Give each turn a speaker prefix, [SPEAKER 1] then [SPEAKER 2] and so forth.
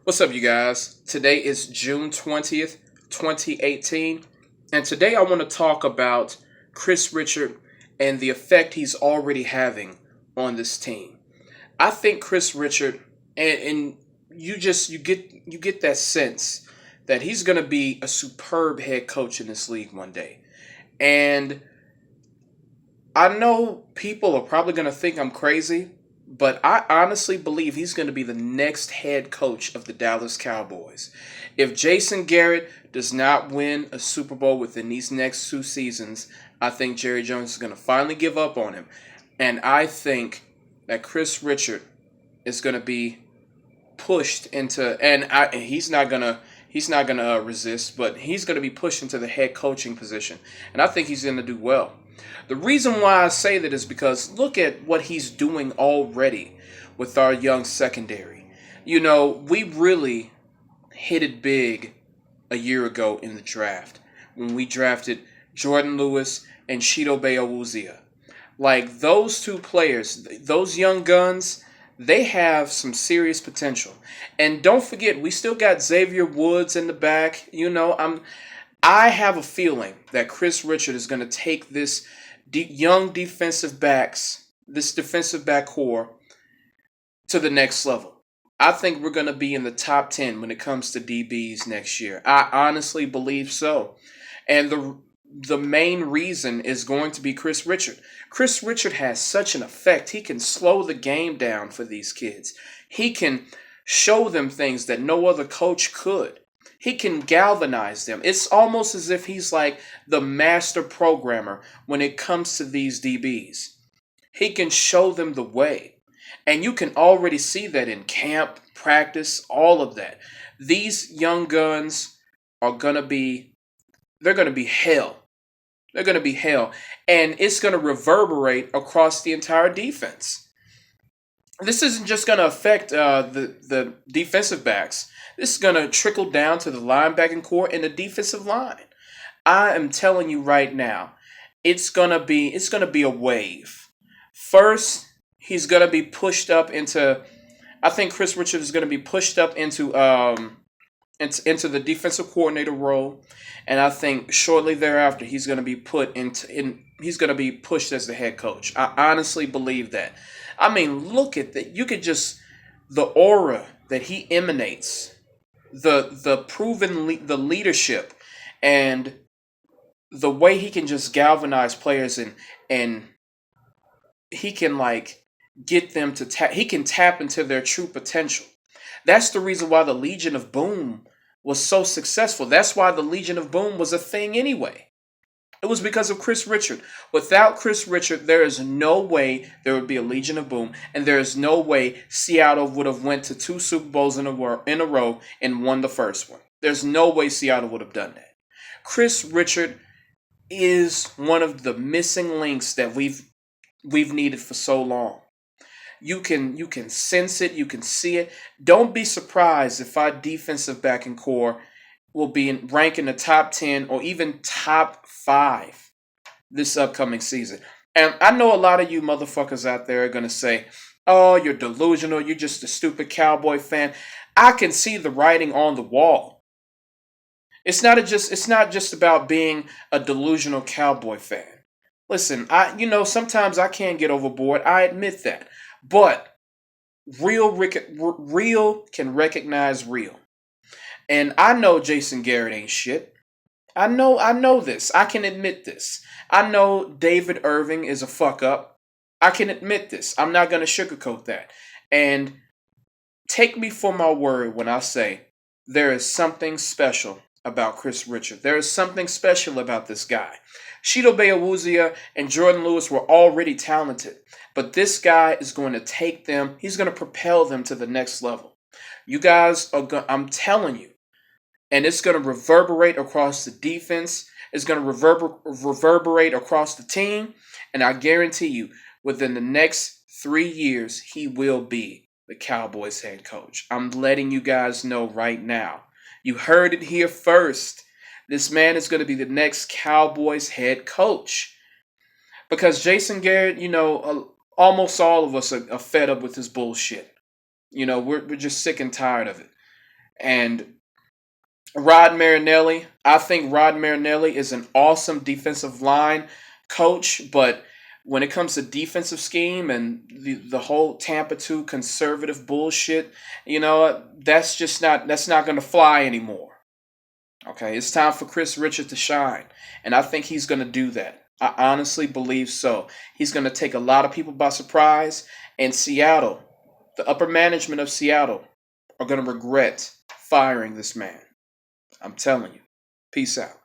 [SPEAKER 1] What's up, you guys? Today is June 20th, 2018, and today I want to talk about Kris Richard and the effect he's already having on this team. I think Kris Richard, and you get that sense that he's going to be a superb head coach in this league one day. And I know people are probably going to think I'm crazy, but I honestly believe he's going to be the next head coach of the Dallas Cowboys. If Jason Garrett does not win a Super Bowl within these next 2 seasons, I think Jerry Jones is going to finally give up on him. And I think that Kris Richard is going to be pushed into, and he's not gonna resist, but he's going to be pushed into the head coaching position, and I think he's going to do well. The reason why I say that is because look at what he's doing already with our young secondary. We really hit it big a year ago in the draft when we drafted Jordan Lewis and Shido Beawuzia. Like those two players, those young guns, they have some serious potential. And don't forget, we still got Xavier Woods in the back. I have a feeling that Kris Richard is going to take this young defensive backs, this defensive back core, to the next level. I think we're going to be in the top 10 when it comes to DBs next year. I honestly believe so. And the main reason is going to be Kris Richard. Kris Richard has such an effect. He can slow the game down for these kids. He can show them things that no other coach could. He can galvanize them. It's almost as if he's like the master programmer when it comes to these DBs. He can show them the way. And you can already see that in camp, practice, all of that. These young guns are going to be, they're going to be hell. They're going to be hell. And it's going to reverberate across the entire defense. This isn't just going to affect the defensive backs. This is going to trickle down to the linebacking core and the defensive line. I am telling you right now, it's gonna be a wave. First, he's gonna be pushed up into. I think Kris Richard is gonna be pushed up into the defensive coordinator role, and I think shortly thereafter he's gonna be he's gonna be pushed as the head coach. I honestly believe that. I mean, look at that. You could just the aura that he emanates, the the leadership, and the way he can just galvanize players and he can like get them to tap he can tap into their true potential. That's the reason why the Legion of Boom was so successful. That's why the Legion of Boom was a thing anyway. It was because of Kris Richard. Without Kris Richard, there is no way there would be a Legion of Boom, and there is no way Seattle would have went to 2 Super Bowls in a row and won the first one. There's no way Seattle would have done that. Kris Richard is one of the missing links that we've needed for so long. You can sense it, you can see it. Don't be surprised if our defensive backing core will be rank in the top 10 or even top 5 this upcoming season. And I know a lot of you motherfuckers out there are going to say, "Oh, you're delusional, you're just a stupid Cowboy fan." I can see the writing on the wall. It's not just about being a delusional Cowboy fan. Listen, sometimes I can get overboard. I admit that. But real can recognize real. And I know Jason Garrett ain't shit. I know this. I can admit this. I know David Irving is a fuck up. I can admit this. I'm not going to sugarcoat that. And take me for my word when I say there is something special about Kris Richard. There is something special about this guy. Shido Beawuzia and Jordan Lewis were already talented, but this guy is going to take them, he's going to propel them to the next level. You guys are going, I'm telling you, and it's going to reverberate across the defense. It's going to reverberate across the team, and I guarantee you, within the next 3 years, he will be the Cowboys head coach. I'm letting you guys know right now. You heard it here first. This man is going to be the next Cowboys head coach. Because Jason Garrett, almost all of us are fed up with his bullshit. We're just sick and tired of it. And Rod Marinelli, I think Rod Marinelli is an awesome defensive line coach, but when it comes to defensive scheme and the whole Tampa 2 conservative bullshit, that's not going to fly anymore. Okay, it's time for Kris Richard to shine, and I think he's going to do that. I honestly believe so. He's going to take a lot of people by surprise, and Seattle, the upper management of Seattle, are going to regret firing this man. I'm telling you. Peace out.